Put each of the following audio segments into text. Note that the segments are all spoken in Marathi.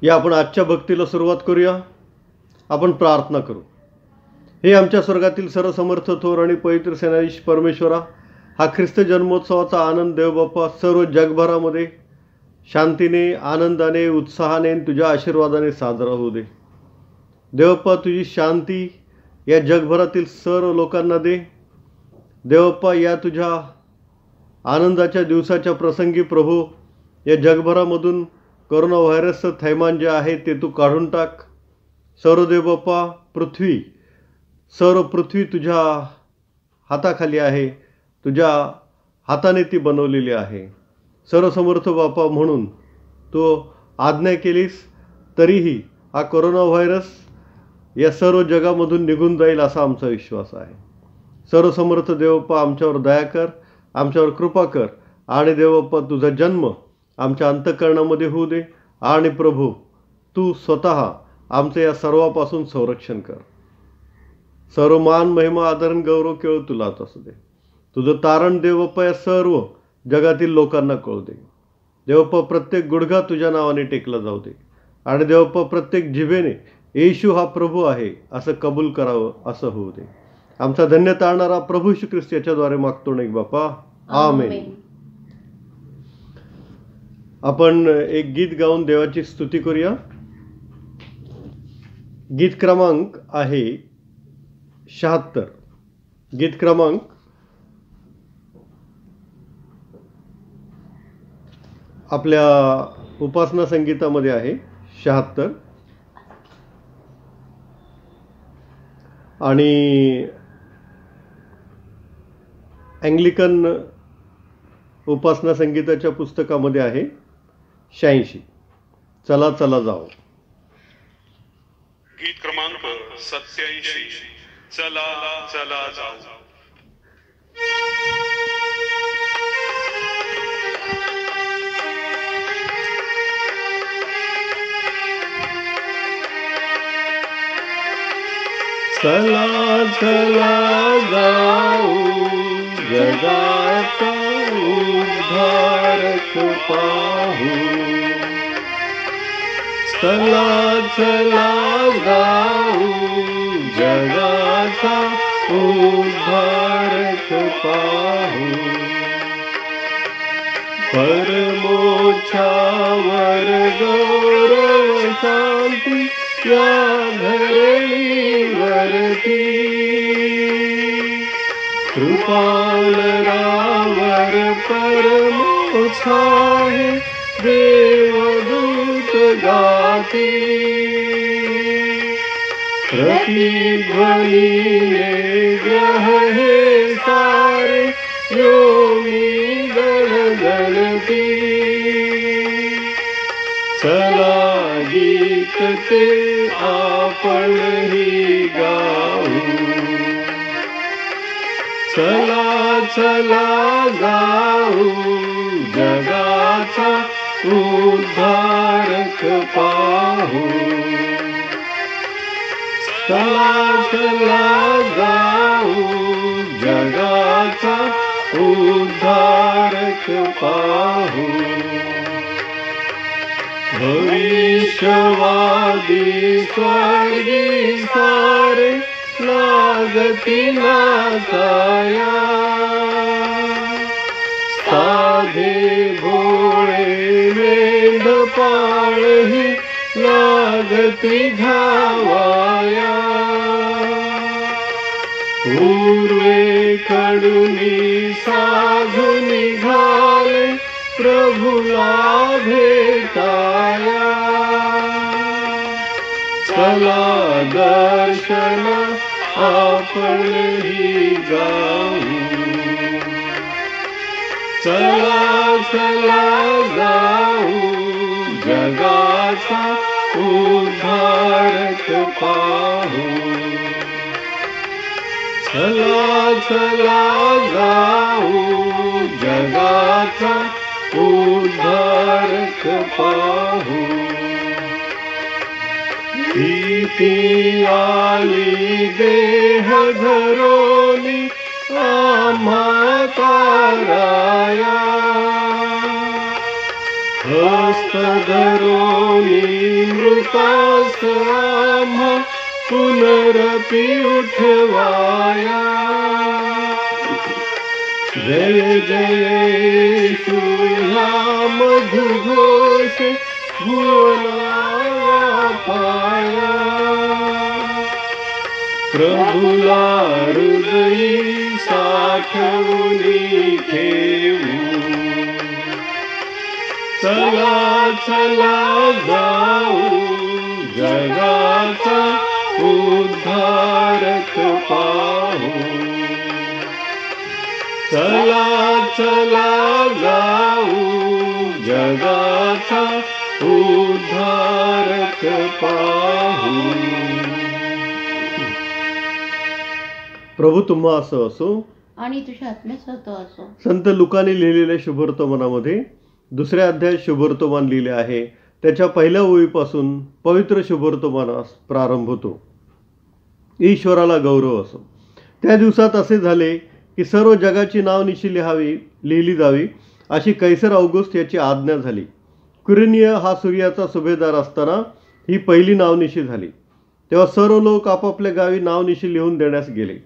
या आपण आजच्या भक्तीला सुरुवात करूया. आपण प्रार्थना करू. हे आमच्या स्वर्गातील सर्वसमर्थ थोर आणि पवित्र सेनाधीश परमेश्वरा, हा ख्रिस्त जन्मोत्सवाचा आनंद देवबाप्पा सर्व जगभरामध्ये शांतीने, आनंदाने, उत्साहाने, तुझ्या आशीर्वादाने साजरा होऊ दे. देवबाप्पा, तुझी शांती या जगभरातील सर्व लोकांना दे. देवबाप्पा, या तुझ्या आनंदाच्या दिवसाच्या प्रसंगी प्रभू, या जगभरामधून कोरोना व्हायरसचं थैमान जे आहे ते तू काढून टाक. सर्व देवबाप्पा, सर्व पृथ्वी तुझ्या हाताखाली आहे, तुझ्या हाताने ती बनवलेली आहे. सर्वसमर्थ बाप्पा म्हणून तू आज्ञा केलीस, तरीही हा कोरोना व्हायरस या सर्व जगामधून निघून जाईल असा आमचा विश्वास आहे. सर्वसमर्थ देवबाप्पा, आमच्यावर दया कर, आमच्यावर कृपा कर आणि देवबाप्पा, तुझा जन्म आमच्या अंतःकरणामध्ये होऊ दे. आणि प्रभू, तू स्वतः आमचं या सर्वापासून संरक्षण कर. सर्व मान, महिमा, आदरण, गौरव केवळ तुलाच असू दे. तुझं तारण देवबाप्पा या सर्व जगातील लोकांना कळू दे. देवबाप्पा, प्रत्येक गुडघा तुझ्या नावाने टेकला जाऊ दे. आणि देवबाप्पा, प्रत्येक जिभेने येशू हा प्रभू आहे असं कबूल करावं, असं होऊ दे. आमचा धन्य तारणारा प्रभू श्री ख्रिस्त याच्याद्वारे मागतो नाही बाप्पा, आमेन. आपण एक गीत गाऊन देवाची स्तुती करूया. गीत क्रमांक आहे 76. गीत क्रमांक आपल्या उपासना संगीतामध्ये आहे 76. आणि अँग्लिकन उपासना संगीताच्या पुस्तकामध्ये आहे 86. चला चला जाओ. गीत क्रमांक 87. चला चला जाओ. चला चला जाऊ, जगाचा उद्धारक पाहू. चला चला जाऊ, जगाचा उद्धारक पाहू. परमोच्चावर गौरव शांती या धरणीवरती. कृपालरावर परमोत्साहे देवदूत गाती. प्रतिध्वनीने ग्रह हे सारे योनी गणगणती. चला गीत ते आपणही गाऊ. चला चला गाऊ, जगाचा उद्धारक पाहू. चला चला जाऊ, जगाचा उद्धारक पाहू. भविष्यवादी स्वर्गी सारे लागती नाचाया. साधे भोळे मेंढपाळही लागती धावाया. पूर्वेकडूनी साधू निघाले प्रभूला भेटाया. चला दर्शन आपणही गाऊ. चला चला जाऊ, जगाचा उद्धारक पाहू. चला चला जाऊ, जगाचा उद्धारक पाहू. भीती आली देह धरोनी आम्हा ताराया. हस्त धरोनी उपास आम्हा पुनरपि उठवाया. जय जय येशू ह्या मधुघोष भुवनाला पाया. प्रभुला हृदयी साठवूनी ठेवू. चला चला जाऊ जगाचा उद्धारक पाहू. चला चला जाऊ जगाचा उद्धारक पाहू. प्रभू तुम्हा असं असो आणि तुझ्या आत्म्यात असो. संत लुकाने लिहिलेल्या शुभवर्तमानामध्ये 2 अध्याय शुभवर्तमान लिहिले आहे. त्याच्या पहिल्या ओळीपासून पवित्र शुभवर्तमानास प्रारंभ होतो. ईश्वराला गौरव असो. त्या दिवसात असे झाले की सर्व जगाची नावनिशी लिहिली जावी अशी कैसर ऑगस्ट याची आज्ञा झाली. क्विरिनिय हा सूर्याचा सुभेदार असताना ही पहिली नावनिशी झाली. तेव्हा सर्व लोक आपापल्या गावी नावनिशी लिहून देण्यास गेले.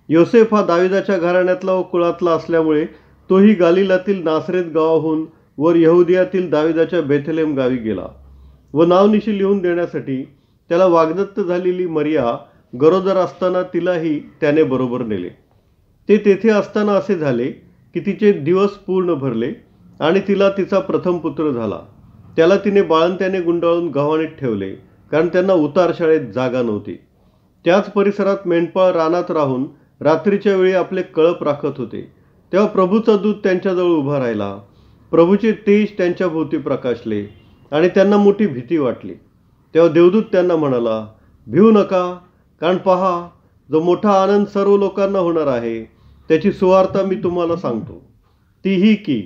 योसेफ हा दाविदाच्या घराण्यातला व कुळातला असल्यामुळे तोही गालिलातील नासरेत गावाहून वर यहुदियातील दाविदाच्या बेथलेम गावी गेला व नावनिशी लिहून देण्यासाठी त्याला वाग्दत्त झालेली मरिया गरोदर असताना तिलाही त्याने बरोबर नेले. ते तेथे असताना असे झाले की तिचे दिवस पूर्ण भरले आणि तिला तिचा प्रथम पुत्र झाला. त्याला तिने बाळंत्याने गुंडाळून गव्हाणीत ठेवले, कारण त्यांना उतार शाळेत जागा नव्हती. त्याच परिसरात मेंढपाळ रानात राहून रात्रीच्या वेळी आपले कळप राखत होते. तेव्हा प्रभूचा दूत त्यांच्याजवळ उभा राहिला. प्रभूचे तेज त्यांच्या भोवती प्रकाशले आणि त्यांना मोठी भीती वाटली. तेव्हा देवदूत त्यांना म्हणाला, भिवू नका, कारण पहा, जो मोठा आनंद सर्व लोकांना होणार आहे त्याची सुवार्ता मी तुम्हाला सांगतो. ती ही की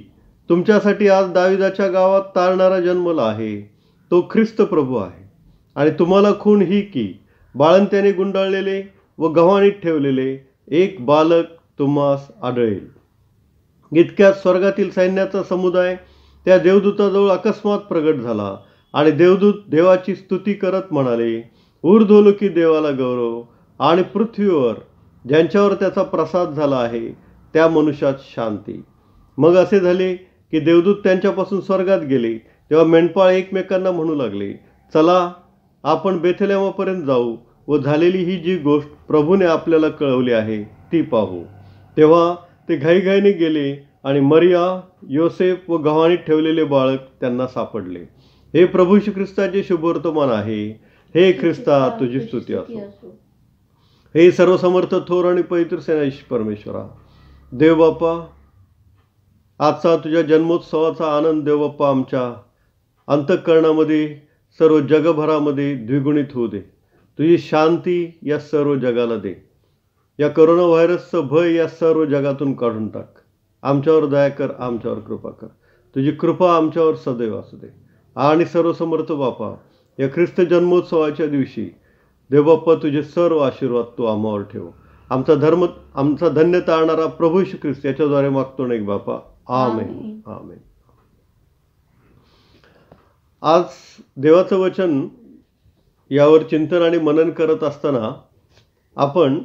तुमच्यासाठी आज दाविदाच्या गावात तारणारा जन्मला आहे. तो ख्रिस्त प्रभू आहे. आणि तुम्हाला खूण ही की बाळंत्याने गुंडाळलेले व गव्हाणीत ठेवलेले एक बालक तुम्हास आढळेल. इतक्यात स्वर्गातील सैन्याचा समुदाय त्या देवदूताजवळ अकस्मात प्रगट झाला आणि देवदूत देवाची स्तुती करत म्हणाले, ऊर्ध्वलोकी देवाला गौरव आणि पृथ्वीवर ज्यांच्यावर त्याचा प्रसाद झाला आहे त्या मनुष्यात शांती. मग असे झाले की देवदूत त्यांच्यापासून स्वर्गात गेले. तेव्हा मेंढपाळ एकमेकांना म्हणू लागले, चला आपण बेथलेमापर्यंत जाऊ व झालेली ही जी गोष्ट प्रभूने आपल्याला कळवली आहे ती पाहू. तेव्हा ते घाईघाईने गेले आणि मरिया, योसेफ व गव्हाणीत ठेवलेले बाळक त्यांना सापडले. हे प्रभू श्री ख्रिस्ताचे शुभवर्तमान आहे. हे ख्रिस्ता तुझी स्तुती असो. हे सर्वसमर्थ थोर आणि पवित्र सेनाधीश परमेश्वरा, देव बाप्पा, आजचा तुझ्या जन्मोत्सवाचा आनंद देव बाप्पा आमच्या अंतःकरणामध्ये सर्व जगभरामध्ये द्विगुणित होऊ दे. तुझी शांती या सर्व जगाला दे. या कोरोना व्हायरसचं भय या सर्व जगातून काढून टाक. आमच्यावर दया कर, आमच्यावर कृपा कर. तुझी कृपा आमच्यावर सदैव असू दे. आणि सर्वसमर्थ बापा, या ख्रिस्त जन्मोत्सवाच्या दिवशी देवबाप्पा तुझे सर्व आशीर्वाद तू आम्हावर ठेव. आमचा धन्य तारणारा प्रभू श्री ख्रिस्त याच्याद्वारे मागतो नाही बापा. आमेन. आमेन. आज देवाचं वचन यावर चिंतन आणि मनन करत असताना आपण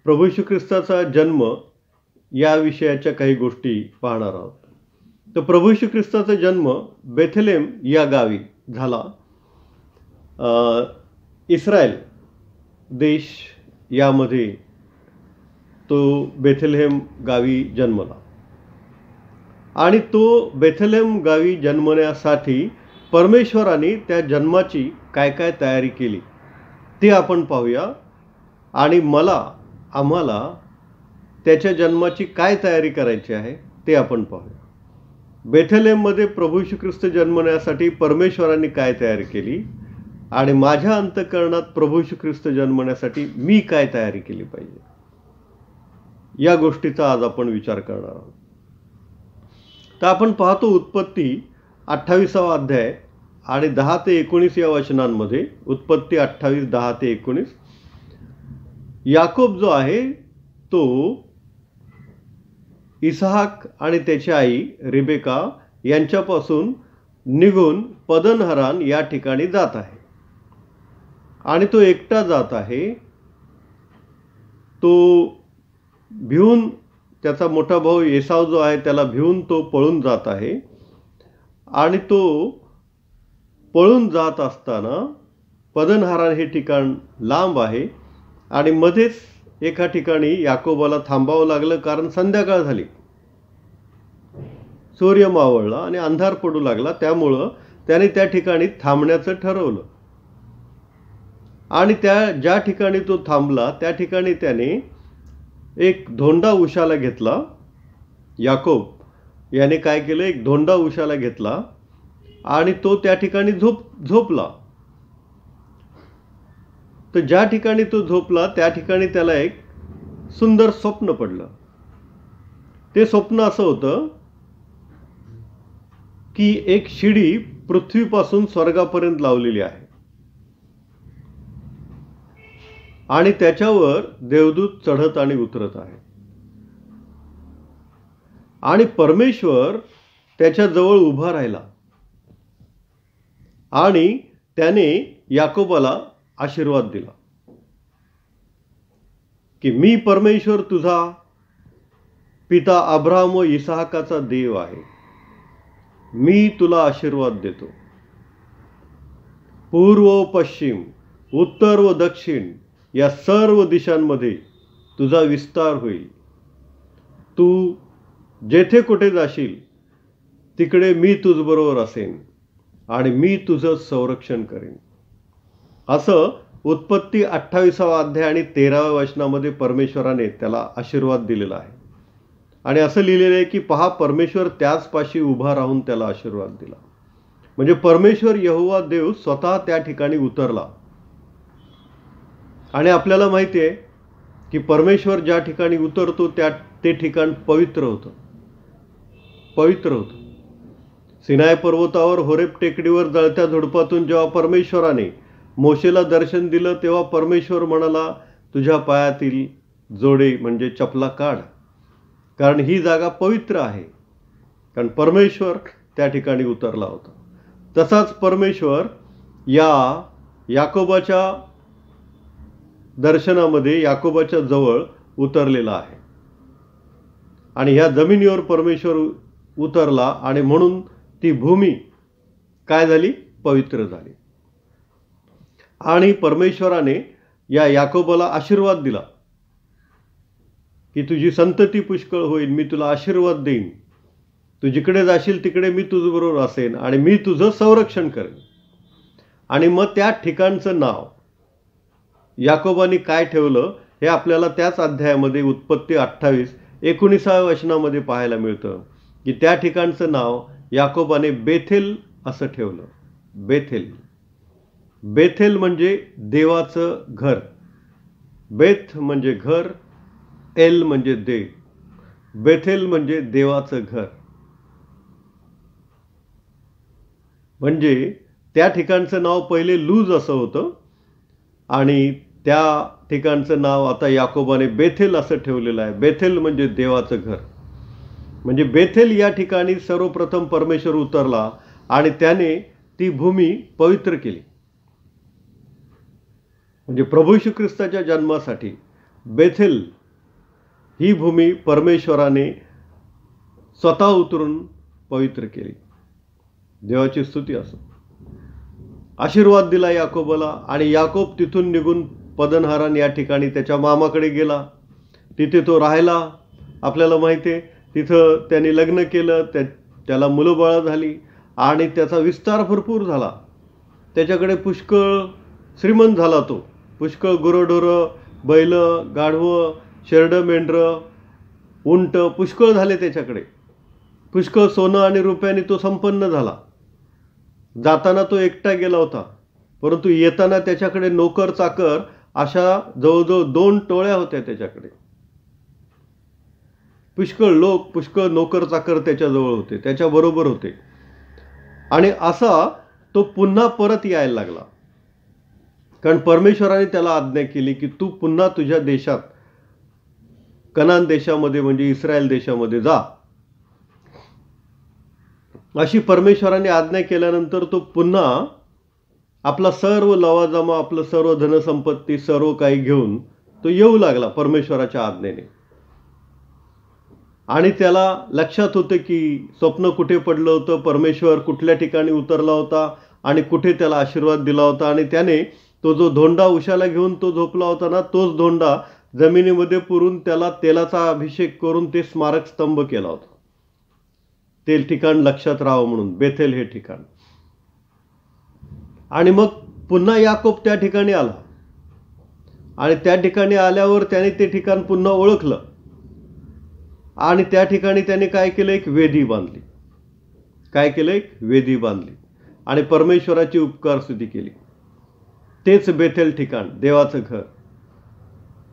प्रभू श्री ख्रिस्ताचा जन्म या विषयाच्या काही गोष्टी पाहणार आहोत. तर प्रभू श्री ख्रिस्ताचा जन्म बेथलेम या गावी झाला. इस्रायल देश यामध्ये तो बेथलेम गावी जन्मला आणि तो बेथलेम गावी जन्मण्यासाठी परमेश्वराने त्या जन्माची काय काय तयारी केली ते आपण पाहूया. आणि आम्हाला त्याच्या जन्माची काय तयारी करायची आहे ते आपण पाहूया. बेथलेममध्ये प्रभू श्री ख्रिस्त जन्मण्यासाठी परमेश्वराने काय तयारी केली आणि माझ्या अंतःकरणात प्रभू श्री ख्रिस्त जन्मण्यासाठी मी काय तयारी केली पाहिजे, या गोष्टीचा आज आपण विचार करणार आहोत. तर आपण पाहतो उत्पत्ती 28वा अध्याय आणि 10 ते 19 या वचनांमध्ये. उत्पत्ती 28, 10 ते 19. याकोब जो आहे तो इसहाक आणि त्याची आई रिबेका यांच्यापासून निघून पदनहरान या ठिकाणी जात आहे. आणि तो एकटा जात आहे. तो भिवून, त्याचा मोठा भाऊ एसाव जो आहे त्याला भिवून तो पळून जात आहे. आणि तो पळून जात असताना पदनहारान हे ठिकाण लांब आहे आणि मध्येच एका ठिकाणी याकोबाला थांबावं लागलं, कारण संध्याकाळ झाली, सूर्य मावळला आणि अंधार पडू लागला. त्यामुळं त्याने त्या ठिकाणी थांबण्याचं ठरवलं. आणि ज्या ठिकाणी तो थांबला त्या ठिकाणी त्याने एक धोंडा उशाला घेतला. याकोब याने काय केलं, एक धोंडा उशाला घेतला आणि तो त्या ठिकाणी झोपला. तर ज्या ठिकाणी तो झोपला त्या ठिकाणी त्याला एक सुंदर स्वप्न पडलं. ते स्वप्न असं होतं की एक शिडी पृथ्वीपासून स्वर्गापर्यंत लावलेली आहे आणि त्याच्यावर देवदूत चढत आणि उतरत आहे. आणि परमेश्वर त्याच्याजवळ उभा राहिला आणि त्याने याकोबाला आशीर्वाद दिला की मी परमेश्वर तुझा पिता अब्राहम व इसहाकाचा देव आहे. मी तुला आशीर्वाद देतो. पूर्व व पश्चिम, उत्तर व दक्षिण या सर्व दिशांमध्ये तुझा विस्तार होईल. तू जेथे कुठे जाशील तिकडे मी तुझबरोबर असेन आणि मी तुझं संरक्षण करेन. असं उत्पत्ती 28 अध्याय आणि 13व्या वचनामध्ये परमेश्वराने त्याला आशीर्वाद दिलेला आहे. आणि असं लिहिलेलं आहे की पहा, परमेश्वर त्याच पाशी उभा राहून त्याला आशीर्वाद दिला. म्हणजे परमेश्वर यहोवा देव स्वतः त्या ठिकाणी उतरला. आणि आपल्याला माहिती आहे की परमेश्वर ज्या ठिकाणी उतरतो ते ठिकाण पवित्र होतं. पवित्र होतं. सिनाय पर्वतावर होरेब टेकडीवर जळत्या झुडपातून जेव्हा परमेश्वराने मोशेला दर्शन दिलं तेव्हा परमेश्वर म्हणाला, तुझ्या पायातील जोडे म्हणजे चपला काढ, कारण ही जागा पवित्र आहे. कारण परमेश्वर त्या ठिकाणी उतरला होता. तसाच परमेश्वर या याकोबाच्या दर्शनामध्ये याकोबाच्या जवळ उतरलेला आहे. आणि ह्या जमिनीवर परमेश्वर उतरला आणि म्हणून ती भूमी काय झाली, पवित्र झाली. आणि परमेश्वराने या याकोबाला आशीर्वाद दिला की तुझी संतती पुष्कळ होईल, मी तुला आशीर्वाद देईन, तू जिकडे जाशील तिकडे मी तुझ्याबरोबर असेन आणि मी तुझं संरक्षण करेन. आणि मग त्या ठिकाणचं नाव याकोबाने काय ठेवलं हे आपल्याला त्याच अध्यायामध्ये उत्पत्ती 28:19 वचनामध्ये पाहायला मिळतं की त्या ठिकाणचं नाव याकोबाने बेथेल असं ठेवलं. बेथेल. बेथेल म्हणजे देवाचं घर. बेथ म्हणजे घर, एल म्हणजे देव. बेथेल म्हणजे देवाचं घर. म्हणजे त्या ठिकाणचं नाव पहिले लूज असं होतं आणि त्या ठिकाणचं नाव आता याकोबाने बेथेल असं ठेवलेलं आहे. बेथेल म्हणजे देवाचं घर. म्हणजे बेथेल या ठिकाणी सर्वप्रथम परमेश्वर उतरला आणि त्याने ती भूमी पवित्र केली. म्हणजे प्रभू येशू ख्रिस्ताच्या जन्मासाठी बेथेल ही भूमी परमेश्वराने स्वतः उतरून पवित्र केली. देवाची स्तुती असो. आशीर्वाद दिला याकोबाला आणि याकोब तिथून निघून पदनहारान या ठिकाणी त्याच्या मामाकडे गेला. तिथे तो राहिला. आपल्याला माहिती आहे तिथं त्यांनी लग्न केलं, त्याला मुलंबाळं झाली आणि त्याचा विस्तार भरपूर झाला. त्याच्याकडे पुष्कळ श्रीमंत झाला तो. पुष्कळ गुरंढोरं, बैल, गाढवं, शेरडं, मेंढरं, उंट पुष्कळ झाले त्याच्याकडे. पुष्कळ सोनं आणि रुपयाने तो संपन्न झाला. जाताना तो एकटा गेला होता, परंतु येताना त्याच्याकडे नोकर चाकर अशा जवळजवळ 2 टोळ्या होत्या त्याच्याकडे. पुष्कळ लोक, पुष्कळ नोकर चाकर त्याच्याजवळ होते, त्याच्याबरोबर होते. आणि असा तो पुन्हा परत यायला लागला, कारण परमेश्वराने त्याला आज्ञा केली की तू पुन्हा तुझ्या देशात, कनान देशामध्ये म्हणजे इस्रायल देशामध्ये जा. अशी परमेश्वराने आज्ञा केल्यानंतर तो पुन्हा आपला सर्व लवाजमा, आपलं सर्व धनसंपत्ती, सर्व काही घेऊन तो येऊ लागला परमेश्वराच्या आज्ञेने. आणि त्याला लक्षात होतं की स्वप्न कुठे पडलं होतं, परमेश्वर कुठल्या ठिकाणी उतरला होता आणि कुठे त्याला आशीर्वाद दिला होता. आणि त्याने तो जो धोंडा उशाला घेऊन तो झोपला होता ना, तोच धोंडा जमिनीमध्ये पुरून त्याला तेलाचा अभिषेक करून ते स्मारक स्तंभ केला होता. ते ठिकाण लक्षात राहावं म्हणून, बेथेल हे ठिकाण. आणि मग पुन्हा याकोब त्या ठिकाणी आला आणि त्या ठिकाणी आल्यावर त्याने ते ठिकाण पुन्हा ओळखलं आणि त्या ठिकाणी त्याने काय केलं, एक वेदी बांधली. काय केलं, एक वेदी बांधली आणि परमेश्वराची उपकार स्तुती केली. तेच बेथेल ठिकाण, देवाचं घर.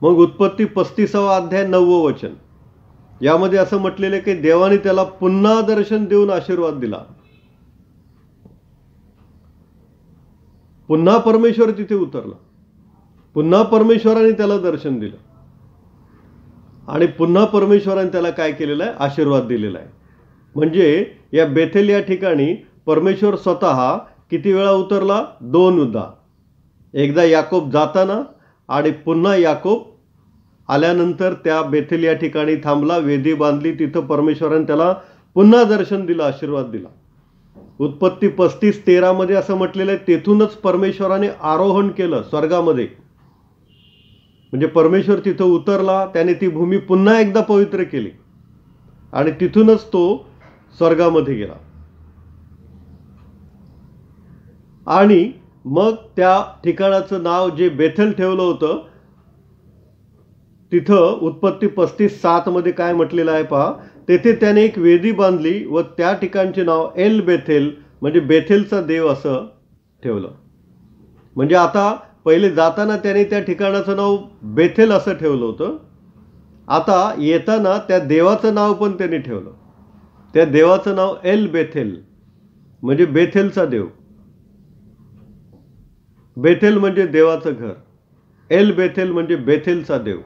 मग उत्पत्ती 35वा अध्याय 9वं वचन, यामध्ये असं म्हटलेलं आहे की देवाने त्याला पुन्हा दर्शन देऊन आशीर्वाद दिला. पुन्हा परमेश्वर तिथे उतरला, पुन्हा परमेश्वराने त्याला दर्शन दिलं आणि पुन्हा परमेश्वराने त्याला काय केलेलं आहे, आशीर्वाद दिलेला आहे. म्हणजे या बेथेल या ठिकाणी परमेश्वर स्वतः किती वेळा उतरला, 2दा. एकदा याकोब जाताना आणि पुन्हा याकोब आल्यानंतर त्या बेथेल या ठिकाणी थांबला, वेदी बांधली. तिथं परमेश्वराने त्याला पुन्हा दर्शन दिलं, आशीर्वाद दिला. उत्पत्ती 35:13 मध्ये असं म्हटलेलं आहे, तेथूनच परमेश्वराने आरोहण केलं स्वर्गामध्ये. म्हणजे परमेश्वर तिथं उतरला, त्याने ती भूमी पुन्हा एकदा पवित्र केली आणि तिथूनच तो स्वर्गामध्ये गेला. आणि मग त्या ठिकाणाचं नाव जे बेथेल ठेवलं होतं, तिथं उत्पत्ती 35:7 मध्ये काय म्हटलेलं आहे पहा, तेथे त्याने एक वेदी बांधली व त्या ठिकाणचे नाव एल बेथेल, म्हणजे बेथेलचा देव असं ठेवलं. म्हणजे आता पहिले जाताना त्याने त्या ठिकाणाचं नाव बेथेल असं ठेवलं होतं, आता येताना त्या देवाचं नाव पण त्याने ठेवलं. त्या देवाचं नाव एल बेथेल, म्हणजे बेथेलचा देव. बेथेल म्हणजे देवाचं घर, एल बेथेल म्हणजे बेथेलचा देव.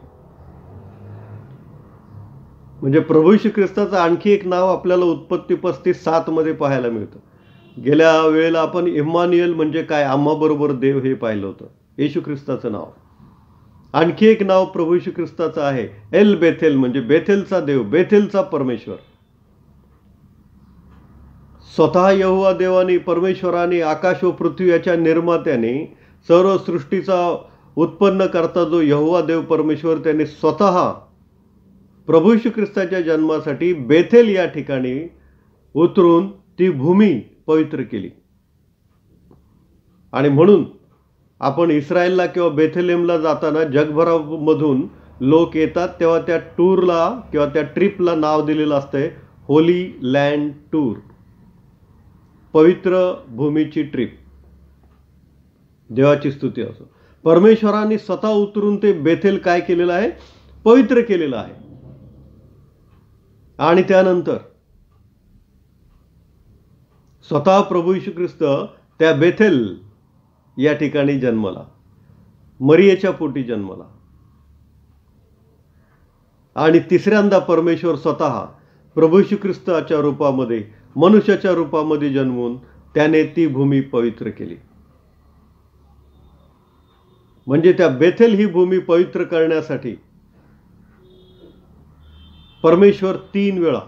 म्हणजे प्रभू श्री ख्रिस्ताचं आणखी एक नाव आपल्याला उत्पत्ती 35:7 मध्ये पाहायला मिळतं. गेल्या वेळेला आपण इम्मान्युएल म्हणजे काय, आम्हाबरोबर देव, हे पाहिलं होतं. येशू ख्रिस्ताचं नाव. आणखी एक नाव प्रभू श्री ख्रिस्ताचं आहे, एल बेथेल, म्हणजे बेथेलचा देव, बेथेलचा परमेश्वर. स्वतः यहोवा देवाने, परमेश्वराने, आकाश व पृथ्वी याच्या निर्मात्याने, सर्व सृष्टीचा उत्पन्न करता जो यहोवा देव परमेश्वर, त्याने स्वतः प्रभू श्री ख्रिस्ताच्या जन्मासाठी बेथेल या ठिकाणी उतरून ती भूमी पवित्र केली. आणि म्हणून आपण इस्रायलला किंवा बेथलेमला जाताना जगभरामधून लोक येतात, तेव्हा त्या टूरला किंवा त्या ट्रिपला नाव दिलेलं असतंय होली लँड टूर, पवित्र भूमीची ट्रिप. देवाची स्तुती असो. परमेश्वराने स्वतः उतरून ते बेथेल काय केलेलं आहे, पवित्र केलेलं आहे. आणि त्यानंतर स्वतः प्रभू येशू ख्रिस्त त्या बेथेल या ठिकाणी जन्मला, मरियेच्या पोटी जन्मला. आणि तिसऱ्यांदा परमेश्वर स्वतः प्रभू येशू ख्रिस्ताच्या रूपामध्ये, मनुष्याच्या रूपामध्ये जन्मून त्याने ती भूमी पवित्र केली. म्हणजे त्या बेथेल ही भूमी पवित्र करण्यासाठी परमेश्वर 3 वेळा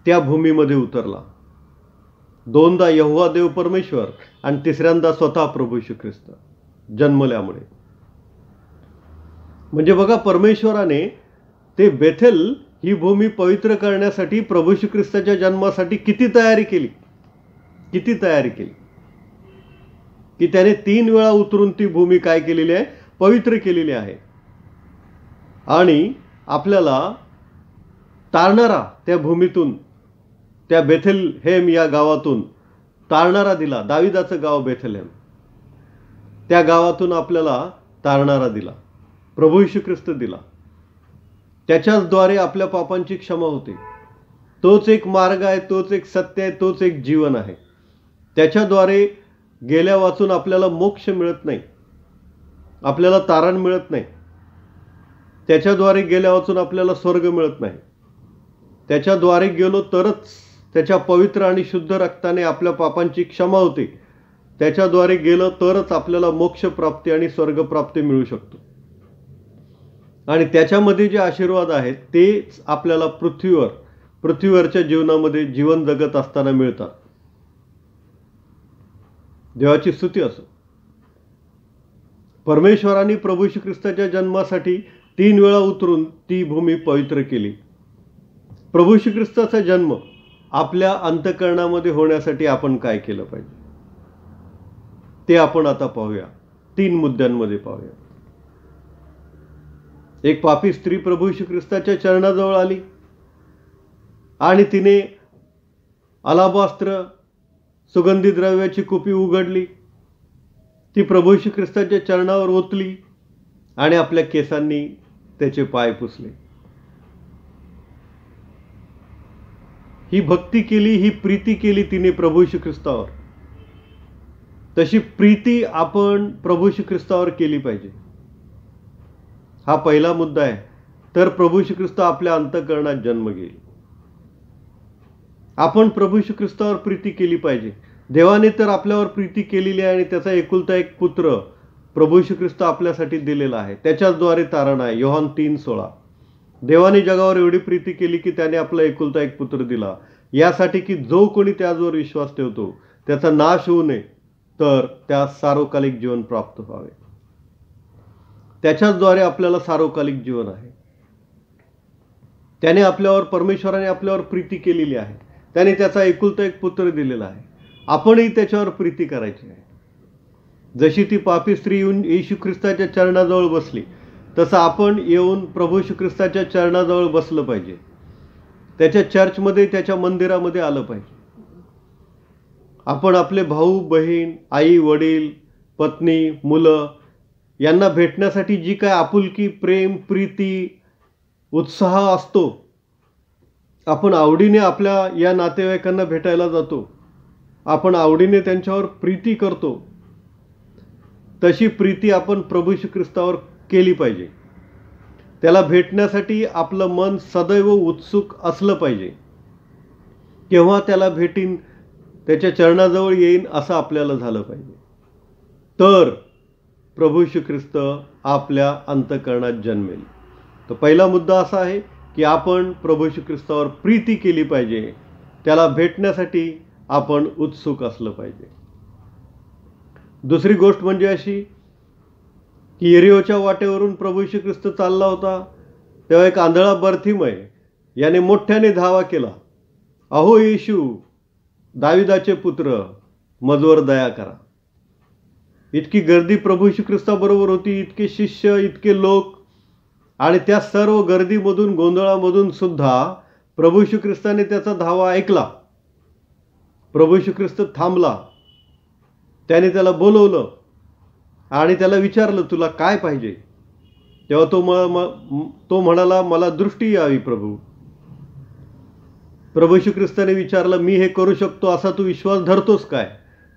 त्या भूमीमध्ये उतरला. 2दा यहोवा देव परमेश्वर आणि तिसऱ्यांदा स्वतः प्रभू येशू ख्रिस्त जन्मल्यामुळे. म्हणजे बघा, परमेश्वराने ते बेथेल ही भूमी पवित्र करण्यासाठी, प्रभू येशू ख्रिस्ताच्या जन्मासाठी किती तयारी केली, किती तयारी केली, की त्याने 3 वेळा उतरून ती भूमी काय केलेली आहे, पवित्र केलेली आहे. आणि आपल्याला तारणारा त्या भूमीतून, त्या बेथलेहेम या गावातून तारणारा दिला. दाविदाचं गाव बेथलेहेम, त्या गावातून आपल्याला तारणारा दिला, प्रभू येशू ख्रिस्त दिला. त्याच्याच द्वारे आपल्या पापांची क्षमा होते. तोच एक मार्ग आहे, तोच एक सत्य आहे, तोच एक जीवन आहे. त्याच्याद्वारे गेल्या वाचून आपल्याला मोक्ष मिळत नाही, आपल्याला तारण मिळत नाही. त्याच्याद्वारे गेल्या वाचून आपल्याला स्वर्ग मिळत नाही. त्याच्याद्वारे गेलो तरच त्याच्या पवित्र आणि शुद्ध रक्ताने आपल्या पापांची क्षमा होते, त्याच्याद्वारे गेलं तरच आपल्याला मोक्ष प्राप्ती आणि स्वर्गप्राप्ती मिळू शकतो. आणि त्याच्यामध्ये जे आशीर्वाद आहेत तेच आपल्याला पृथ्वीवरच्या जीवनामध्ये जीवन जगत असताना मिळतात. देवाची स्तुती असो. परमेश्वराने प्रभू श्री ख्रिस्ताच्या जन्मासाठी 3 वेळा उतरून ती भूमी पवित्र केली. प्रभू श्री ख्रिस्ताचा जन्म आपल्या अंतःकरणामध्ये होण्यासाठी आपण काय केलं पाहिजे ते आपण आता पाहूया. 3 मुद्द्यांमध्ये पाहूया. एक पापी स्त्री प्रभू श्री ख्रिस्ताच्या चरणाजवळ आली आणि तिने अलाबास्त्र सुगंधी द्रव्याची कुपी उघडली. ती प्रभू श्री ख्रिस्ताच्या चरणावर ओतली आणि आपल्या केसांनी त्याचे पाय पुसले. ही भक्ती केली, ही प्रीती केली तिने प्रभू श्री ख्रिस्तावर. तशी प्रीती आपण प्रभू श्री ख्रिस्तावर केली पाहिजे. हा पहिला मुद्दा आहे. तर प्रभू श्री ख्रिस्त आपल्या अंतःकरणात जन्म घेईल. आपण प्रभू श्री ख्रिस्तावर प्रीती केली पाहिजे. देवाने तर आपल्यावर प्रीती केलेली आहे आणि त्याचा एकुलता एक पुत्र प्रभू श्री ख्रिस्त आपल्यासाठी दिलेला आहे. त्याच्याद्वारे तारण आहे. योहान 3:16. देवाने जगावर एवढी प्रीती केली की त्याने आपला एकुलता एक पुत्र दिला, यासाठी की जो कोणी त्याचवर विश्वास ठेवतो त्याचा नाश होऊ नये, तर त्यास सार्वकालिक जीवन प्राप्त व्हावे. त्याच्याद्वारे आपल्याला सार्वकालिक जीवन आहे. त्याने परमेश्वराने आपल्यावर प्रीती केलेली आहे. त्याने त्याचा एकुलता एक पुत्र दिलेला आहे. आपणही त्याच्यावर प्रीती करायची आहे. जशी ती पापी स्त्री येऊन येशू ख्रिस्ताच्या चरणाजवळ बसली, तसं आपण येऊन प्रभू श्री ख्रिस्ताच्या चरणाजवळ बसलं पाहिजे. त्याच्या चर्चमध्ये, त्याच्या मंदिरामध्ये आलं पाहिजे. आपण आपले भाऊ बहीण, आई वडील, पत्नी, मुलं यांना भेटण्यासाठी जी काय आपुलकी, प्रेम, प्रीती, उत्साह असतो, आपण आवडीने आपल्या या नातेवाईकांना भेटायला जातो, आपण आवडीने त्यांच्यावर प्रीती करतो, तशी प्रीती आपण प्रभू श्री ख्रिस्तावर केली पाहिजे. त्याला भेटण्यासाठी आपलं मन सदैव उत्सुक असलं पाहिजे. केव्हा त्याला भेटीन, त्याच्या चरणाजवळ येईन असं आपल्याला झालं पाहिजे. तर प्रभू श्री ख्रिस्त आपल्या अंतःकरणात जन्मेल. तर पहिला मुद्दा असा आहे की आपण प्रभू श्री ख्रिस्तावर प्रीती केली पाहिजे. त्याला भेटण्यासाठी आपण उत्सुक असलं पाहिजे. दुसरी गोष्ट म्हणजे अशी की यरीहोच्या वाटेवरून प्रभू श्री ख्रिस्त चालला होता, तेव्हा एक आंधळा बर्थिमय याने मोठ्याने धावा केला, अहो येशू, दाविदाचे पुत्र, मजवर दया करा. इतकी गर्दी प्रभू श्री ख्रिस्ताबरोबर होती, इतके शिष्य, इतके लोक, आणि त्या सर्व गर्दीमधून, गोंधळामधून सुद्धा प्रभू श्री ख्रिस्ताने त्याचा धावा ऐकला. प्रभू श्री ख्रिस्त थांबला. त्याने त्याला बोलवलं आणि त्याला विचारलं, तुला काय पाहिजे? तेव्हा तो म्हणाला, मला दृष्टी यावी प्रभू. प्रभू श्री ख्रिस्ताने विचारलं, मी हे करू शकतो असा तू विश्वास धरतोस काय?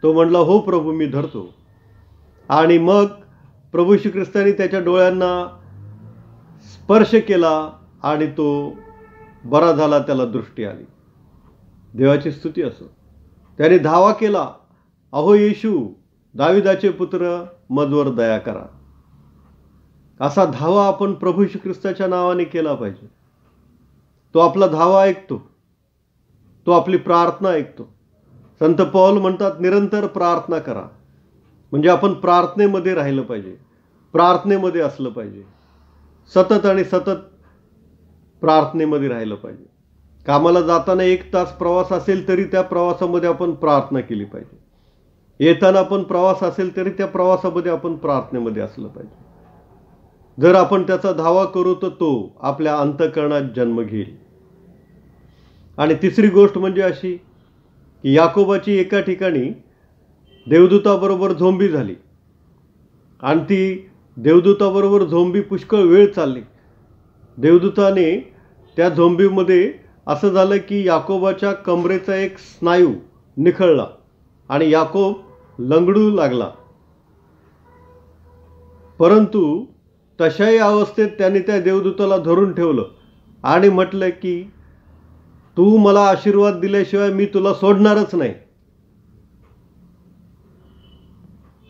तो म्हणला, हो प्रभू, मी धरतो. आणि मग प्रभू श्री ख्रिस्ताने त्याच्या डोळ्यांना स्पर्श केला आणि तो बरा झाला, त्याला दृष्टी आली. देवाची स्तुती असो. त्याने धावा केला, अहो येशू, दाविदाचे पुत्र, मजवर दया करा. असा धावा आपण प्रभू श्री ख्रिस्ताच्या नावाने केला पाहिजे. तो आपला धावा ऐकतो, तो आपली प्रार्थना ऐकतो. संत पौल म्हणतात, निरंतर प्रार्थना करा. म्हणजे आपण प्रार्थनेमध्ये राहिलं पाहिजे, प्रार्थनेमध्ये असलं पाहिजे, सतत आणि सतत प्रार्थनेमध्ये राहिलं पाहिजे. कामाला जाताना 1 तास प्रवास असेल तरी त्या प्रवासामध्ये आपण प्रार्थना केली पाहिजे. येताना पण प्रवास असेल तरी त्या प्रवासामध्ये आपण प्रार्थनेमध्ये असलं पाहिजे. जर आपण त्याचा धावा करू तर तो आपल्या अंतःकरणात जन्म घेईल. आणि तिसरी गोष्ट म्हणजे अशी की याकोबाची एका ठिकाणी देवदूताबरोबर झोंबी झाली आणि ती देवदूताबरोबर झोंबी पुष्कळ वेळ चालली. देवदूताने त्या झोंबीमध्ये असं झालं की याकोबाच्या कमरेचा एक स्नायू निखळला आणि याकोब लंगडू लागला. परंतु तशाही अवस्थेत त्याने त्या देवदूताला धरून ठेवलं आणि म्हटलं की तू मला आशीर्वाद दिल्याशिवाय मी तुला सोडणारच नाही.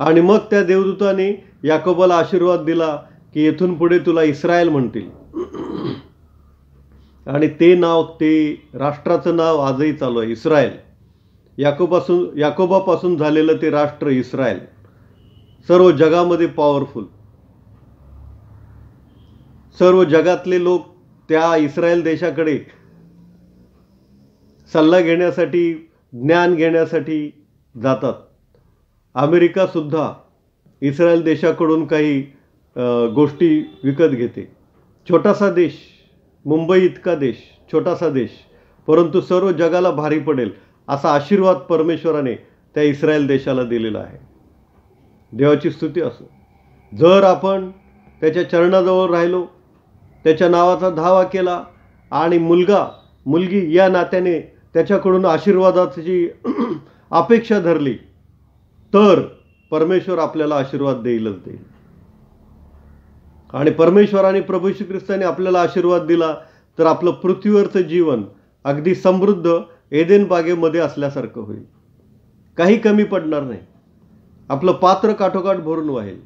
आणि मग त्या देवदूताने याकोबाला आशीर्वाद दिला की येथून पुढे तुला इस्रायल म्हणतील. आणि ते नाव, ते राष्ट्राचं नाव आजही चालू आहे, इस्रायल. याकोबापासून झालेलं ते राष्ट्र इस्रायल सर्व जगामध्ये पॉवरफुल. सर्व जगातले लोक त्या इस्रायल देशाकडे सल्ला घेण्यासाठी, ज्ञान घेण्यासाठी जातात. अमेरिका सुद्धा इस्रायल देशाकडून काही गोष्टी विकत घेते. छोटासा देश, मुंबई इतका देश, छोटासा देश, परंतु सर्व जगाला भारी पडेल असा आशीर्वाद परमेश्वराने त्या इस्रायल देशाला दिलेला आहे. देवाची स्तुती असो. जर आपण त्याच्या चरणाजवळ राहिलो, त्याच्या नावाचा धावा केला आणि मुलगी या नात्याने त्याच्याकडून आशीर्वादाची अपेक्षा धरली, तर परमेश्वर आपल्याला आशीर्वाद देईलच देईल. आणि परमेश्वराने, प्रभू श्री ख्रिस्ताने आपल्याला आशीर्वाद दिला तर आपलं पृथ्वीवरचं जीवन अगदी समृद्ध एदेन बागेमध्ये असल्यासारखं होईल. काही कमी पडणार नाही. आपलं पात्र काठोकाठ भरून वाहेल.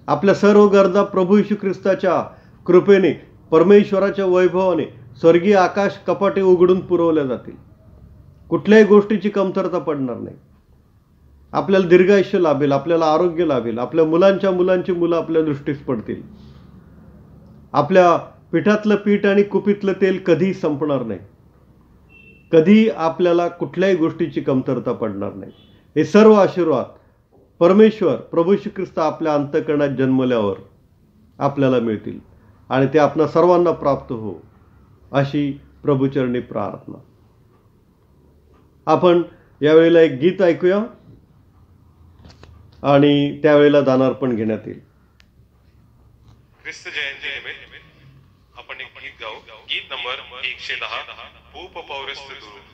आपल्या सर्व गरजा प्रभू श्री ख्रिस्ताच्या कृपेने, परमेश्वराच्या वैभवाने स्वर्गीय आकाश कपाटे उघडून पुरवल्या जातील. कुठल्याही गोष्टीची कमतरता पडणार नाही. आपल्याला दीर्घायुष्य लाभेल, आपल्याला आरोग्य लाभेल, आपल्या मुलांची मुलं आपल्या दृष्टीस पडतील. आपल्या पिठातलं पीठ आणि कुपीतलं तेल कधीही संपणार नाही. कधी आपल्याला कुठल्याही गोष्टीची कमतरता पडणार नाही. हे सर्व आशीर्वाद परमेश्वर, प्रभू श्री ख्रिस्त आपल्या अंतःकरणात जन्मल्यावर आपल्याला मिळतील आणि ते आपणा सर्वांना प्राप्त हो, अशी प्रभूचरणी प्रार्थना. आपण यावेळेला एक गीत ऐकूया आणि त्यावेळेला दानार्पण घेण्यात येईल. ख्रिस्त जयंती निमित्त आपण एक गीत गाऊ. गीत नंबर 110, भूप पौरस्त दूर.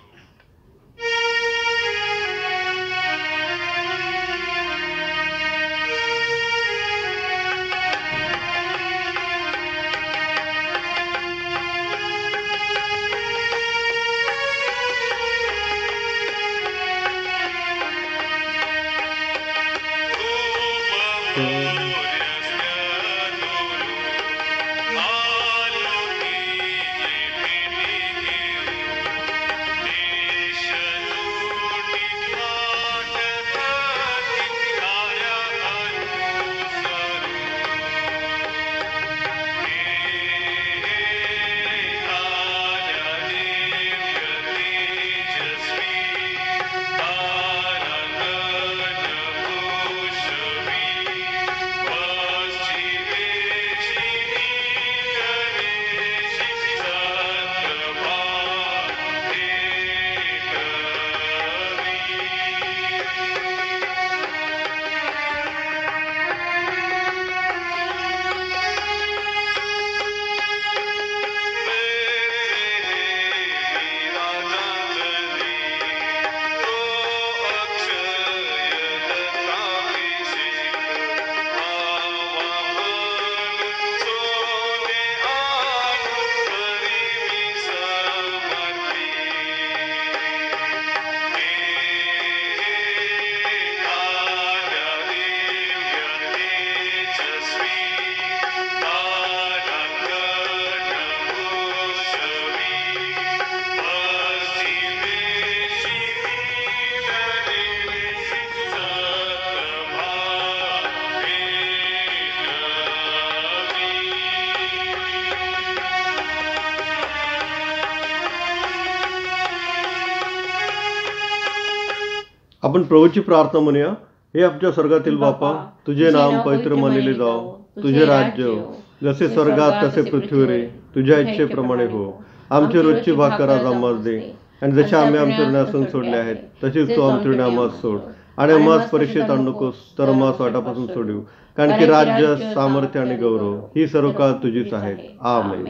आपण प्रभूची प्रार्थना म्हणूया. हे आमच्या स्वर्गातील बापा, तुझे नाम पवित्र मानले जाओ, तुझे राज्य हो, जसे स्वर्गात तसे पृथ्वीवर आहे, तुझ्या इच्छेप्रमाणे हो. आमची रोजची भाकर आज आम्हाला दे, आणि जसे आम्ही आमच्या ऋणासून सोडले आहेत तसेच तू आमच्या ऋणे आम्हाला सोड, आणि आम्हाला परीक्षेत आणू नकोस, तर आम्हाला वाटापासून सोडू, कारण की राज्य, सामर्थ्य आणि गौरव ही सर्व काळ तुझीच आहेत. आमेन.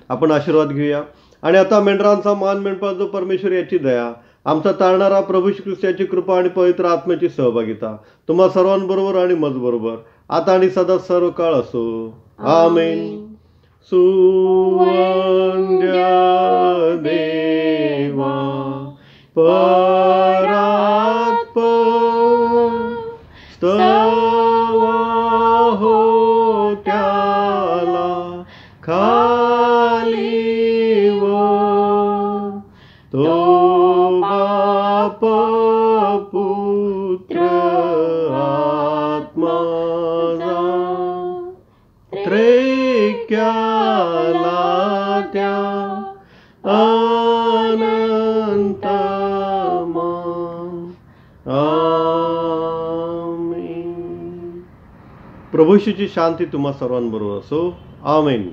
आपण आशीर्वाद घेऊया. आणि आता मेंढरांचा मान मेंढपाळ जो परमेश्वर याची दया, आमचा तारणारा प्रभू श्री ख्रिस्ताची कृपा आणि पवित्र आत्म्याची सहभागिता तुम्हा सर्वांबरोबर आणि मजबरोबर आता आणि सदा सर्व काळ असो. आमेन. सुवंद्य देवा परात्पर स्तवा हो त्याला खाली वर, तो बाप पुत्र आत्मा त्रेक्याला त्या अनंत आमेन. प्रभू येशूची शांती तुम्हा सर्वांबरोबर असो. आमेन.